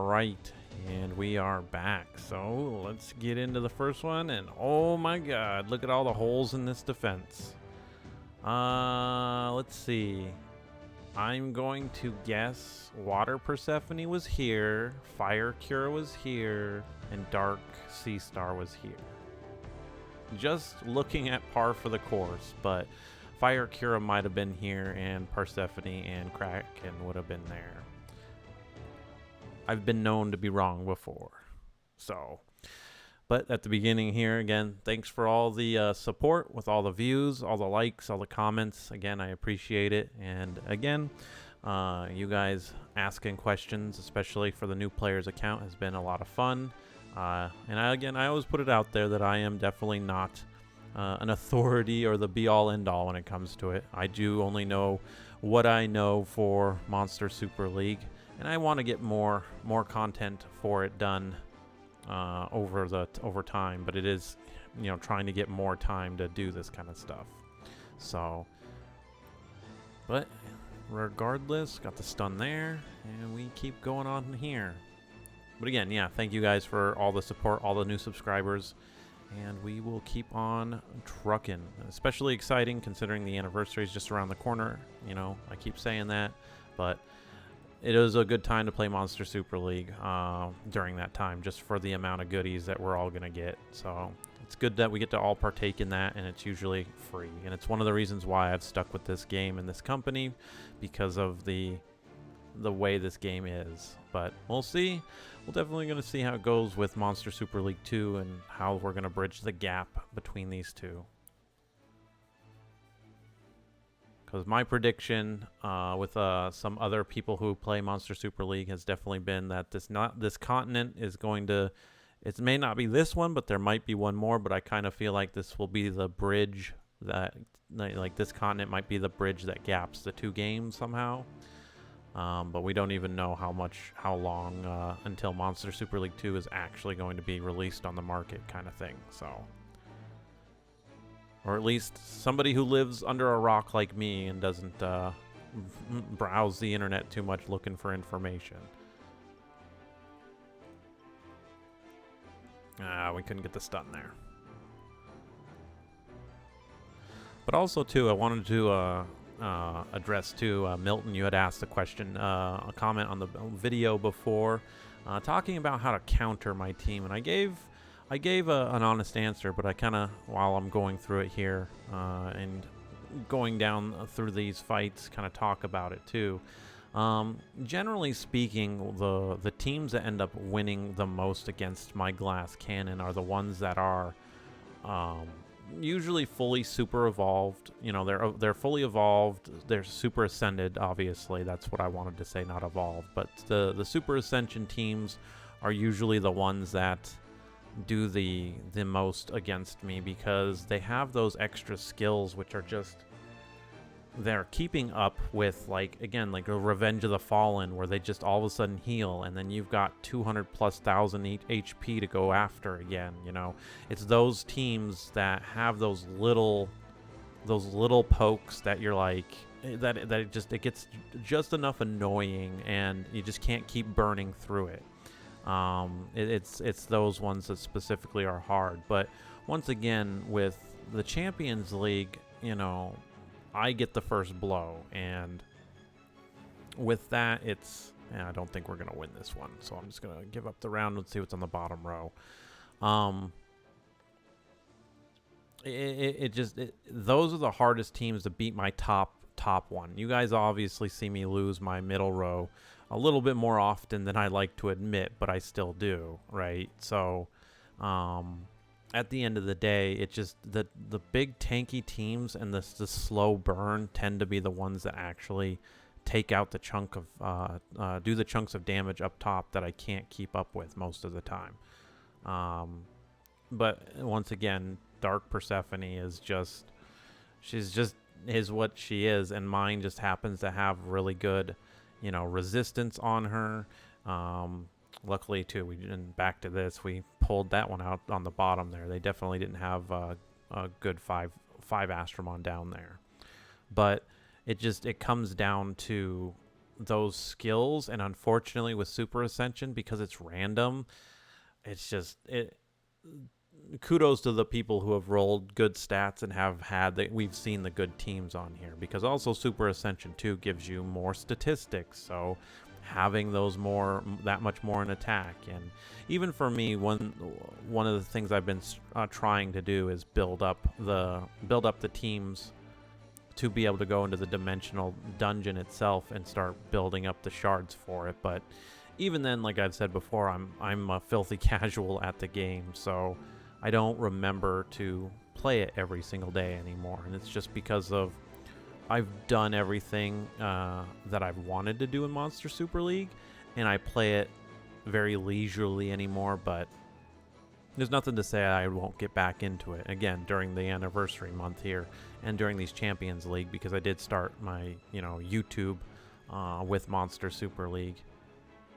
All right, and we are back. So let's get into the first one. And oh my god, look at all the holes in this defense. Let's see. I'm going to guess Water Persephone was here, Fire Cure was here, and Dark Sea Star was here. Just looking at par for the course, but Fire Cure might have been here, and Persephone and Kraken would have been there. I've been known to be wrong before. But at the beginning here, again, thanks for all the support with all the views, all the likes, all the comments. Again, I appreciate it. And again, you guys asking questions, especially for the new players account, has been a lot of fun. And I always put it out there that I am definitely not an authority or the be-all, end-all when it comes to it. I do only know what I know for Monster Super League. And I want to get more content for it done over time, but it is, trying to get more time to do this kind of stuff. So, but regardless, got the stun there, and we keep going on here. But again, yeah, thank you guys for all the support, all the new subscribers, and we will keep on trucking. Especially exciting considering the anniversary is just around the corner. I keep saying that, but it is a good time to play Monster Super League during that time, just for the amount of goodies that we're all going to get. So it's good that we get to all partake in that, and it's usually free. And it's one of the reasons why I've stuck with this game and this company, because of the way this game is. But we'll see. We're definitely going to see how it goes with Monster Super League 2 and how we're going to bridge the gap between these two. Because my prediction with some other people who play Monster Super League has definitely been that this continent is going to, it may not be this one, but there might be one more, but I kind of feel like this will be the bridge that, like this continent might be the bridge that gaps the two games somehow. But we don't even know how long until Monster Super League 2 is actually going to be released on the market kind of thing, so. Or at least somebody who lives under a rock like me and doesn't browse the internet too much looking for information. We couldn't get the stun there. But also, too, I wanted to address, too, Milton, you had asked a question, a comment on the video before, talking about how to counter my team. And I gave an honest answer, but I kind of, while I'm going through it here and going down through these fights, kind of talk about it too. Generally speaking, the teams that end up winning the most against my glass cannon are the ones that are usually fully super evolved. They're fully evolved. They're super ascended. Obviously, that's what I wanted to say, not evolved. But the super ascension teams are usually the ones that do the most against me, because they have those extra skills which are just, they're keeping up with, like a Revenge of the Fallen, where they just all of a sudden heal, and then you've got 200,000+ HP to go after again. It's those teams that have those little pokes that you're like, that it gets just enough annoying, and you just can't keep burning through it. It's those ones that specifically are hard. But once again, with the Champions League, I get the first blow, and with that, I don't think we're gonna win this one, so I'm just gonna give up the round and see what's on the bottom row. Those are the hardest teams to beat. My top one. You guys obviously see me lose my middle row a little bit more often than I like to admit, but I still do, right? So, at the end of the day, it just, the big tanky teams and the slow burn tend to be the ones that actually take out the chunk of, do the chunks of damage up top that I can't keep up with most of the time. But once again, Dark Persephone is what she is, and mine just happens to have really good resistance on her. Luckily, too, back to this, we pulled that one out on the bottom there. They definitely didn't have a good five Astromon down there. But it comes down to those skills, and unfortunately with Super Ascension, because it's random, it's just it. Kudos to the people who have rolled good stats and have had that. We've seen the good teams on here, because also Super Ascension 2 gives you more statistics, so having those that much more in attack. And even for me, one of the things I've been trying to do is build up the teams to be able to go into the dimensional dungeon itself and start building up the shards for it. But even then, like I've said before, I'm a filthy casual at the game, so I don't remember to play it every single day anymore. And it's just because of I've done everything that I've wanted to do in Monster Super League, and I play it very leisurely anymore. But there's nothing to say I won't get back into it again during the anniversary month here and during these Champions League, because I did start my YouTube with Monster Super League.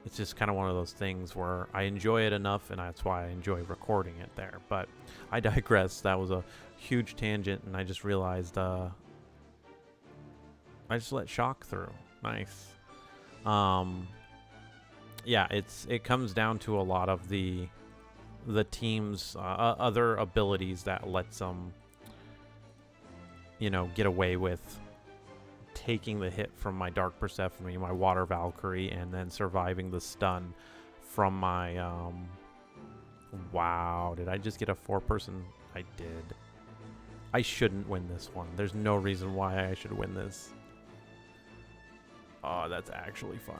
It's just kind of one of those things where I enjoy it enough, and that's why I enjoy recording it there. But I digress. That was a huge tangent, and I just realized I just let Shock through. Nice. Yeah, it comes down to a lot of the team's other abilities that lets them, get away with taking the hit from my Dark Persephone, my Water Valkyrie, and then surviving the stun from my wow, did I just get a 4-person? I did. I shouldn't win this one. There's no reason why I should win this. Oh, that's actually funny.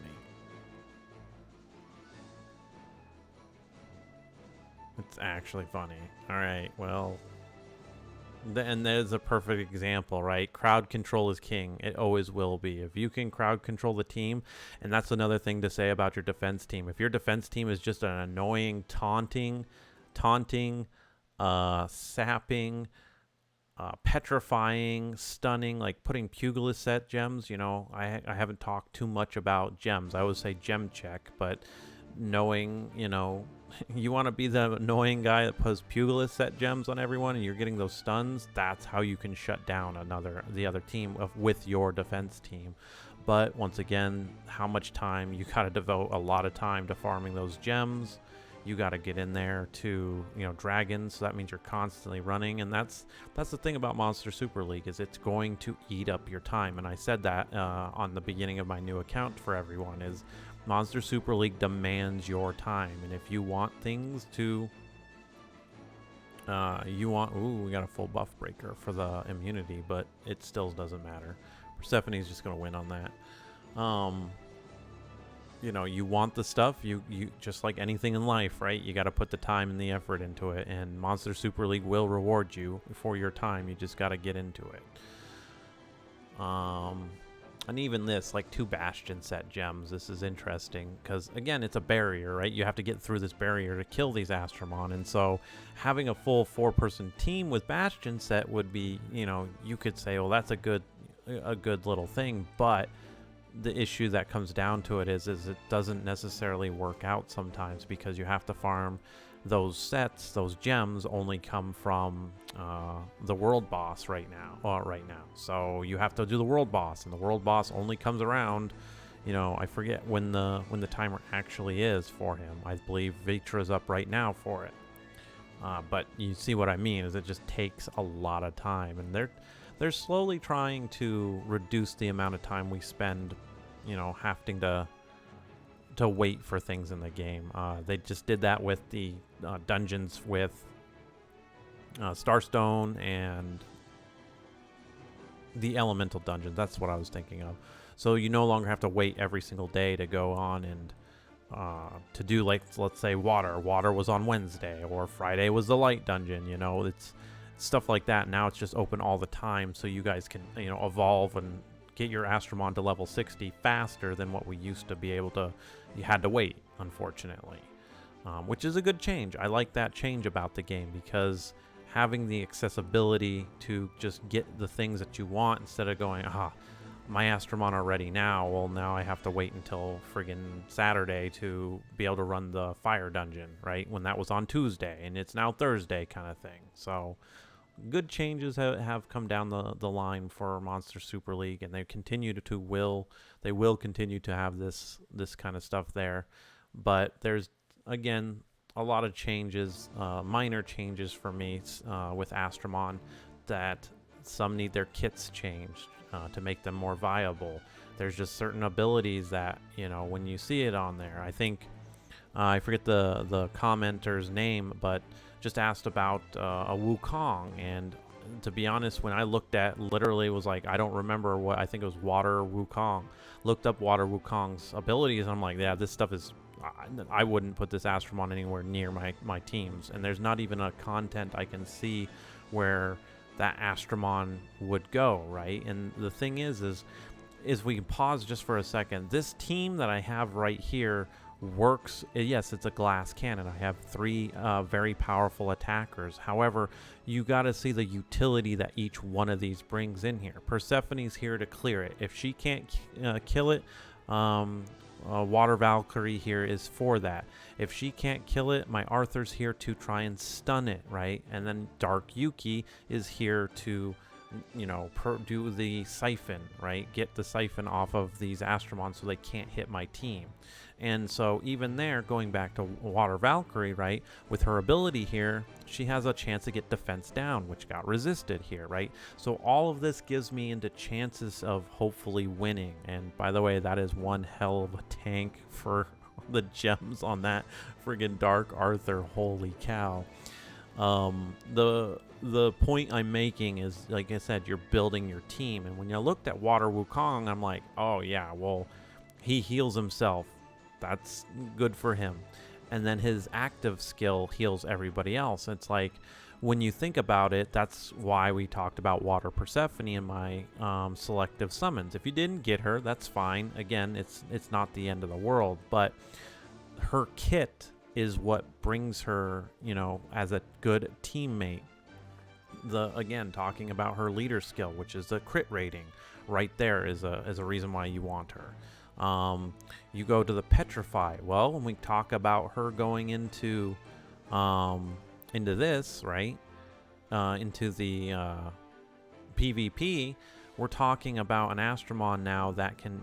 It's actually funny. All right, well, and there's a perfect example, right? Crowd control is king. It always will be. If you can crowd control the team, and that's another thing to say about your defense team. If your defense team is just an annoying, taunting, sapping, petrifying, stunning, like putting Pugilist set gems, I haven't talked too much about gems. I always say gem check, but knowing, you want to be the annoying guy that puts Pugilist set gems on everyone and you're getting those stuns, that's how you can shut down the other team with your defense team. But once again, how much time? You got to devote a lot of time to farming those gems. You got to get in there to, dragons, so that means you're constantly running. And that's the thing about Monster Super League, is it's going to eat up your time. And I said that on the beginning of my new account for everyone, is Monster Super League demands your time. And if you want things to we got a full buff breaker for the immunity, but it still doesn't matter. Persephone's just gonna win on that. You want the stuff, you just like anything in life, right? You got to put the time and the effort into it, and Monster Super League will reward you for your time. You just got to get into it. And even this, like 2 Bastion set gems, this is interesting because, again, it's a barrier, right? You have to get through this barrier to kill these Astromon. And so having a full 4-person team with Bastion set would be, you could say, well, that's a good little thing. But the issue that comes down to it is it doesn't necessarily work out sometimes, because you have to farm those sets. Those gems only come from the world boss right now. So you have to do the world boss, and the world boss only comes around, I forget when the timer actually is for him. I believe Vitra's up right now for it. But you see what I mean, is it just takes a lot of time, and they're slowly trying to reduce the amount of time we spend, having to wait for things in the game. They just did that with the dungeons with Starstone and the elemental dungeons. That's what I was thinking of. So you no longer have to wait every single day to go on and to do, like, let's say water was on Wednesday, or Friday was the light dungeon. It's stuff like that. Now it's just open all the time, so you guys can evolve and get your Astromon to level 60 faster than what we used to be able to. You had to wait, unfortunately, which is a good change. I like that change about the game, because having the accessibility to just get the things that you want, instead of going, my Astromon are ready now, well, now I have to wait until friggin' Saturday to be able to run the fire dungeon, right? When that was on Tuesday and it's now Thursday, kind of thing. So good changes have come down the line for Monster Super League, and they will continue to have this kind of stuff there. But there's, again, a lot of changes, minor changes for me with Astromon, that some need their kits changed to make them more viable. There's just certain abilities that, when you see it on there, I think, I forget the commenter's name, but just asked about a Wukong. And to be honest, when I looked at, literally was like, I don't remember what, I think it was Water Wukong. Looked up Water Wukong's abilities, and I'm like, yeah, this stuff is, I wouldn't put this Astromon anywhere near my teams. And there's not even a content I can see where that Astromon would go, right? And the thing is we can pause just for a second. This team that I have right here works. Yes, it's a glass cannon. I have 3 very powerful attackers. However, you got to see the utility that each one of these brings in here. Persephone's here to clear it. If she can't kill it, Water Valkyrie here is for that. If she can't kill it, my Arthur's here to try and stun it, right? And then Dark Yuki is here to, do the siphon, right? Get the siphon off of these Astromons so they can't hit my team. And so even there, going back to Water Valkyrie, right, with her ability here, she has a chance to get defense down, which got resisted here, right? So all of this gives me into chances of hopefully winning. And by the way, that is one hell of a tank for the gems on that friggin' Dark Arthur. Holy cow. The point I'm making is, like I said, you're building your team. And when you looked at Water Wukong, I'm like, oh yeah, well, he heals himself. That's good for him. And then his active skill heals everybody else. It's like, when you think about it, that's why we talked about Water Persephone in my selective summons. If you didn't get her, that's fine. Again, it's not the end of the world. But her kit is what brings her, as a good teammate. Again, talking about her leader skill, which is the crit rating, right there is a reason why you want her. You go to the Petrify. Well, when we talk about her going into this, right, into the PvP, we're talking about an Astromon now that can,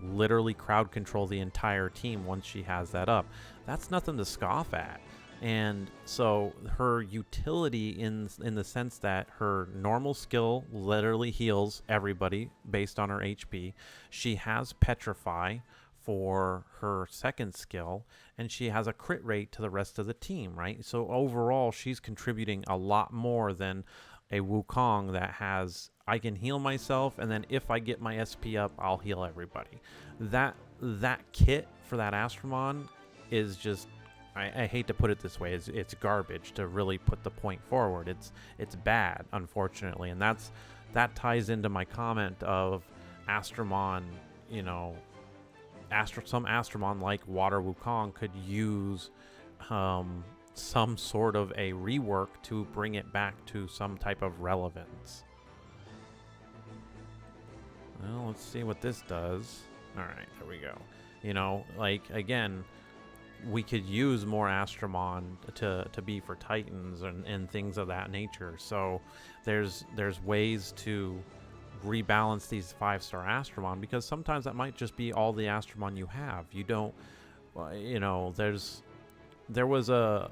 literally crowd control the entire team once she has that up. That's nothing to scoff at. And so her utility in the sense that her normal skill literally heals everybody based on her HP. She has Petrify for her second skill, and she has a crit rate to the rest of the team, right? So overall, she's contributing a lot more than a Wukong that has, I can heal myself, and then if I get my SP up, I'll heal everybody. That kit for that Astromon is just, I hate to put it this way, it's garbage, to really put the point forward. It's bad, unfortunately, and that ties into my comment of Astromon. Some Astromon like Water Wukong could use some sort of a rework to bring it back to some type of relevance. Well, let's see what this does. All right, there we go. Again, we could use more Astromon to be for Titans and things of that nature. So there's ways to rebalance these 5-star Astromon, because sometimes that might just be all the Astromon you have. You don't, there was a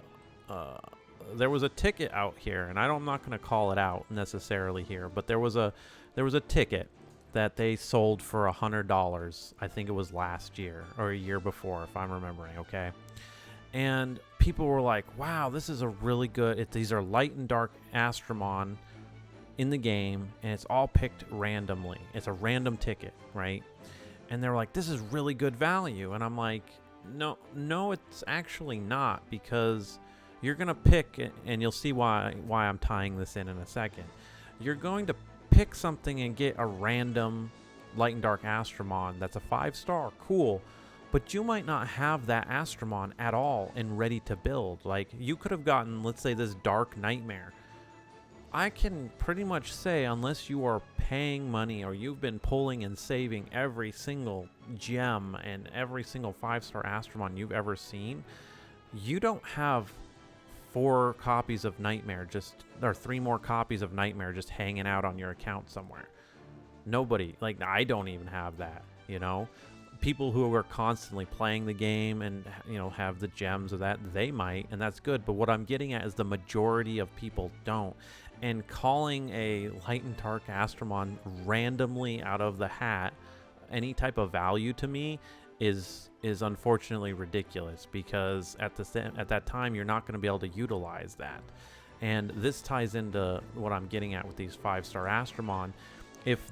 ticket out here, and I'm not going to call it out necessarily here, but there was a ticket that they sold for $100. I think it was last year or a year before, if I'm remembering, okay? And people were like, wow, this is a really good, these are light and dark Astromon in the game, and it's all picked randomly. It's a random ticket, right? And they're like, this is really good value. And I'm like, no, it's actually not, because you're going to pick, and you'll see why I'm tying this in a second. You're going to pick something and get a random light and dark Astromon that's a 5-star, cool, but you might not have that Astromon at all and ready to build. Like, you could have gotten, let's say, this Dark Nightmare. I can pretty much say, unless you are paying money or you've been pulling and saving every single gem and every single 5-star Astromon you've ever seen, you don't have 4 copies of Nightmare or 3 more copies of Nightmare just hanging out on your account somewhere. Nobody, like, I don't even have that, you know? People who are constantly playing the game and, you know, have the gems of that, they might, and that's good. But what I'm getting at is the majority of people don't. And calling a Light and Dark Astromon randomly out of the hat any type of value to me is unfortunately ridiculous, because at that time you're not going to be able to utilize that. And this ties into what I'm getting at with these 5-star Astromon. If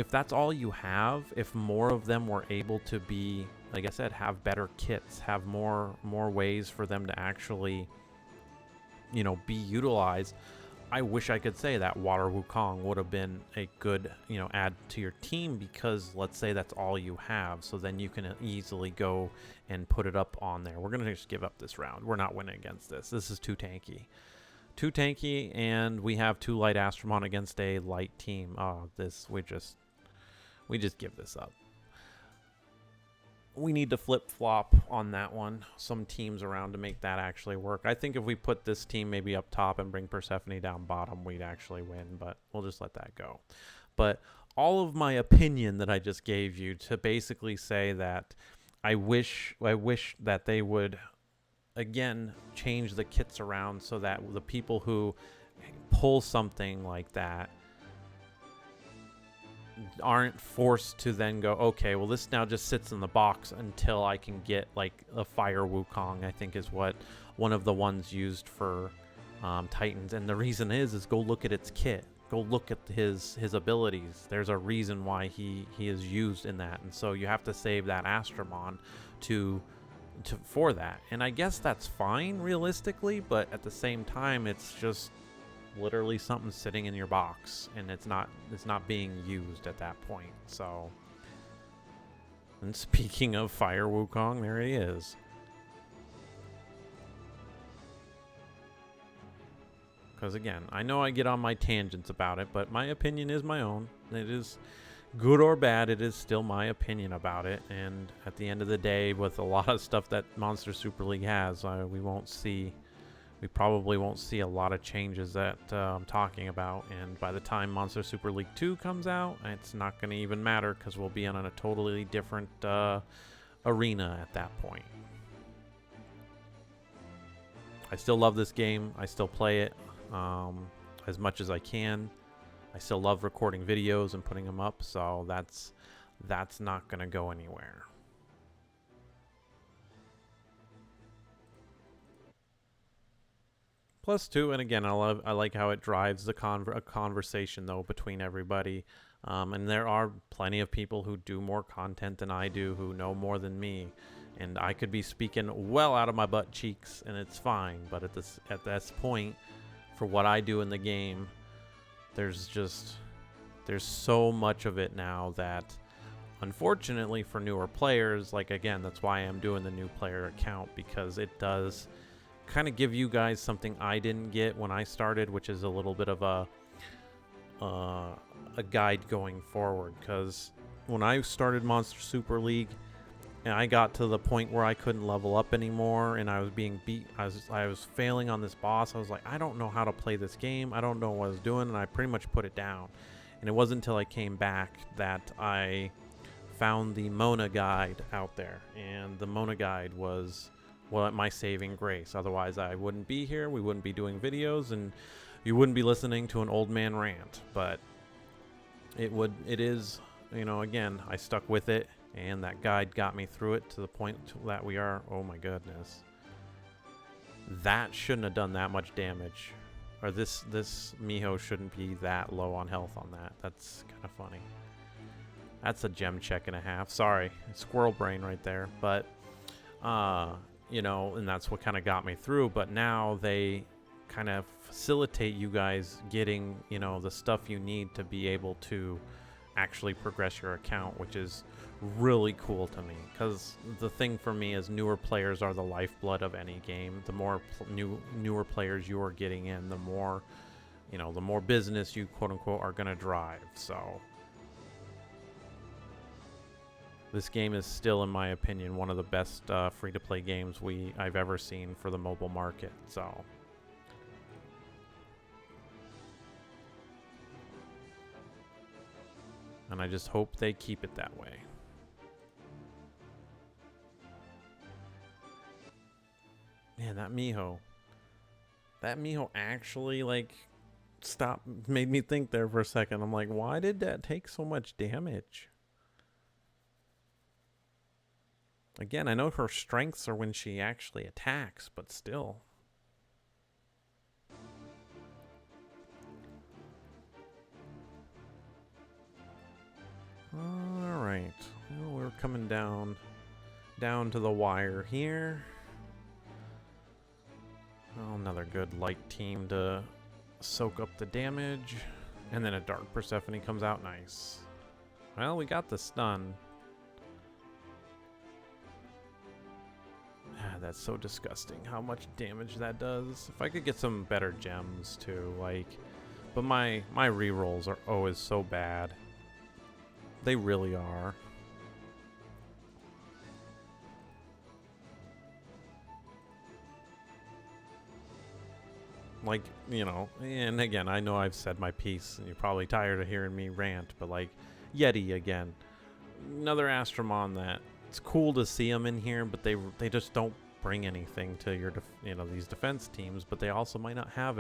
that's all you have, if more of them were able to be, like I said, have better kits, have more ways for them to actually, you know, be utilized, I wish I could say that Water Wukong would have been a good, you know, add to your team, because let's say that's all you have, so then you can easily go and put it up on there. We're going to just give up this round. We're not winning against this. This is too tanky. Too tanky, and we have 2 light Astromon against a light team. Oh, we just give this up. We need to flip-flop on that one. Some teams around to make that actually work. I think if we put this team maybe up top and bring Persephone down bottom, we'd actually win, but we'll just let that go. But all of my opinion that I just gave you to basically say that I wish that they would, again, change the kits around so that the people who pull something like that aren't forced to then go, okay, well, this now just sits in the box until I can get like a Fire Wukong, I think is what one of the ones used for Titans. And the reason is go look at its kit. Go look at his abilities. There's a reason why he is used in that. And so you have to save that Astromon for that. And I guess that's fine realistically, but at the same time, it's just literally something sitting in your box, and it's not being used at that point. So, and speaking of Fire Wukong, there he is. Because again, I know I get on my tangents about it, but my opinion is my own. It is good or bad, it is still my opinion about it. And at the end of the day, with a lot of stuff that Monster Super League has, we probably won't see a lot of changes that I'm talking about. And by the time Monster Super League 2 comes out, it's not going to even matter, because we'll be on a totally different arena at that point. I still love this game. I still play it as much as I can. I still love recording videos and putting them up, so that's not going to go anywhere. Plus 2, and again, I like how it drives a conversation though between everybody, and there are plenty of people who do more content than I do, who know more than me, and I could be speaking well out of my butt cheeks, and it's fine. But at this point, for what I do in the game, there's so much of it now that, unfortunately for newer players, like, again, that's why I'm doing the new player account, because it does kind of give you guys something I didn't get when I started, which is a little bit of a guide going forward. Because when I started Monster Super League, and I got to the point where I couldn't level up anymore, and I was being beat. I was failing on this boss. I was like, I don't know how to play this game. I don't know what I was doing, and I pretty much put it down. And it wasn't until I came back that I found the Mona guide out there, and the Mona guide was, well, my saving grace. Otherwise, I wouldn't be here. We wouldn't be doing videos, and you wouldn't be listening to an old man rant. But it is, you know, again, I stuck with it, and that guide got me through it to the point that we are, oh my goodness. That shouldn't have done that much damage. Or this Miho shouldn't be that low on health on that. That's kind of funny. That's a gem check and a half. Sorry, squirrel brain right there. But, you know, and that's what kind of got me through. But now they kind of facilitate you guys getting, you know, the stuff you need to be able to actually progress your account, which is really cool to me. Because the thing for me is, newer players are the lifeblood of any game. The more newer players you are getting in, the more, you know, the more business you quote unquote are going to drive. So this game is still, in my opinion, one of the best free-to-play games I've ever seen for the mobile market. So And I just hope they keep it that way. Man, that Miho actually, like, made me think there for a second. I'm like, why did that take so much damage? Again, I know her strengths are when she actually attacks, but still. Alright. Well, we're coming down to the wire here. Oh, another good light team to soak up the damage. And then a Dark Persephone comes out. Nice. Well, we got the stun. That's so disgusting how much damage that does. If I could get some better gems too, like, but my rerolls are always so bad. They really are. Like, you know, and again, I know I've said my piece and you're probably tired of hearing me rant, but like Yeti again, another Astromon that it's cool to see them in here, but they just don't bring anything to your these defense teams, but they also might not have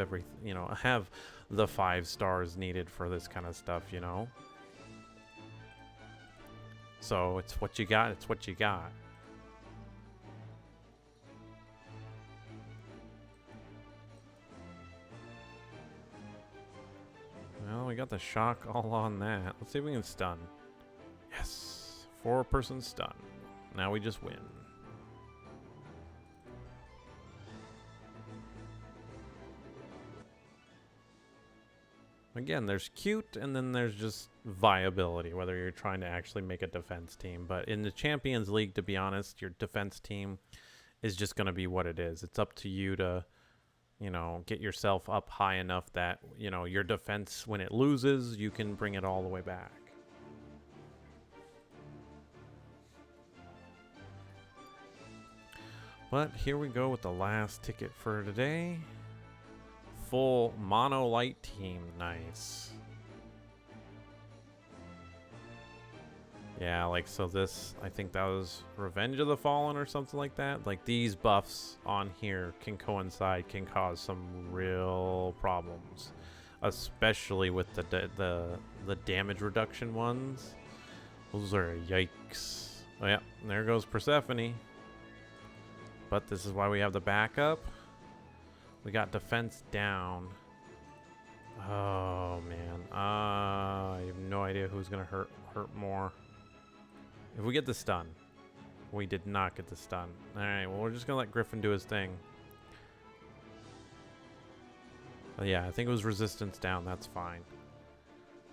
have the 5 stars needed for this kind of stuff, you know. So it's what you got. It's what you got. Well, we got the shock all on that. Let's see if we can stun. Yes, 4-person stun. Now we just win. Again, there's cute, and then there's just viability, whether you're trying to actually make a defense team. But in the Champions League, to be honest, your defense team is just going to be what it is. It's up to you to, you know, get yourself up high enough that, you know, your defense, when it loses, you can bring it all the way back. But here we go with the last ticket for today. Full mono light team. Nice. Yeah, like, so this, I think that was Revenge of the Fallen or something like that. Like, these buffs on here can coincide, can cause some real problems, especially with the damage reduction ones. Those are yikes. Oh yeah, there goes Persephone. But this is why we have the backup. We got defense down. Oh man, I have no idea who's gonna hurt more. If we get the stun. We did not get the stun. Alright, well, we're just gonna let Griffin do his thing. But yeah, I think it was resistance down. That's fine.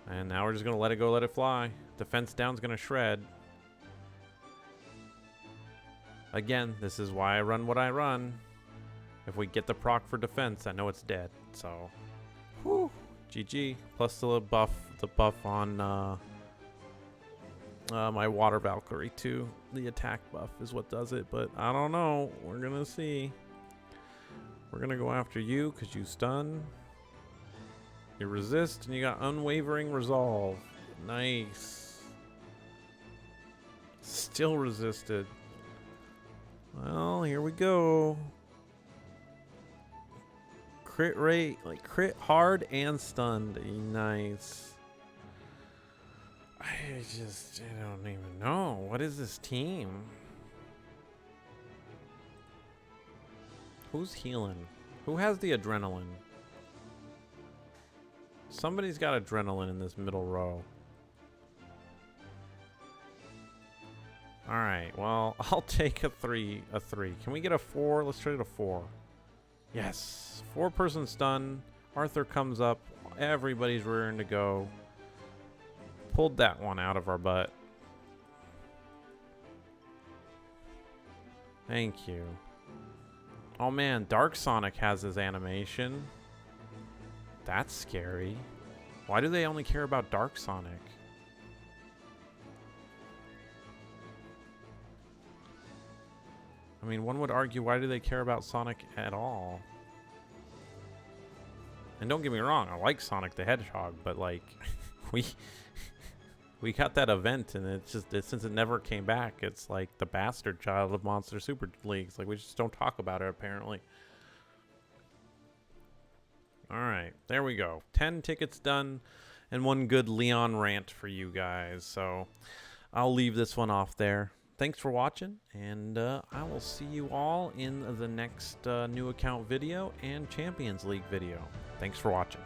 And now we're just gonna let it go, let it fly. Defense down's gonna shred. Again, this is why I run what I run. If we get the proc for defense, I know it's dead. So, whew, GG. Plus the buff on my Water Valkyrie too. The attack buff is what does it, but I don't know. We're gonna see. We're gonna go after you because you stun. You resist, and you got unwavering resolve. Nice. Still resisted. Well, here we go. Crit rate, like crit hard and stunned. Nice. I don't even know. What is this team? Who's healing? Who has the adrenaline? Somebody's got adrenaline in this middle row. Alright, well, I'll take a 3. Can we get a 4? Let's try it a 4. Yes. 4-person stun. Arthur comes up. Everybody's rearing to go. Pulled that one out of our butt. Thank you. Oh man, Dark Sonic has his animation. That's scary. Why do they only care about Dark Sonic? I mean, one would argue, why do they care about Sonic at all? And don't get me wrong, I like Sonic the Hedgehog, but like, We got that event, and it's just since it never came back, it's like the bastard child of Monster Super Leagues. Like, we just don't talk about it apparently. All right, there we go. 10 tickets done, and one good Leon rant for you guys. So I'll leave this one off there. Thanks for watching, and I will see you all in the next new account video and Champions League video. Thanks for watching.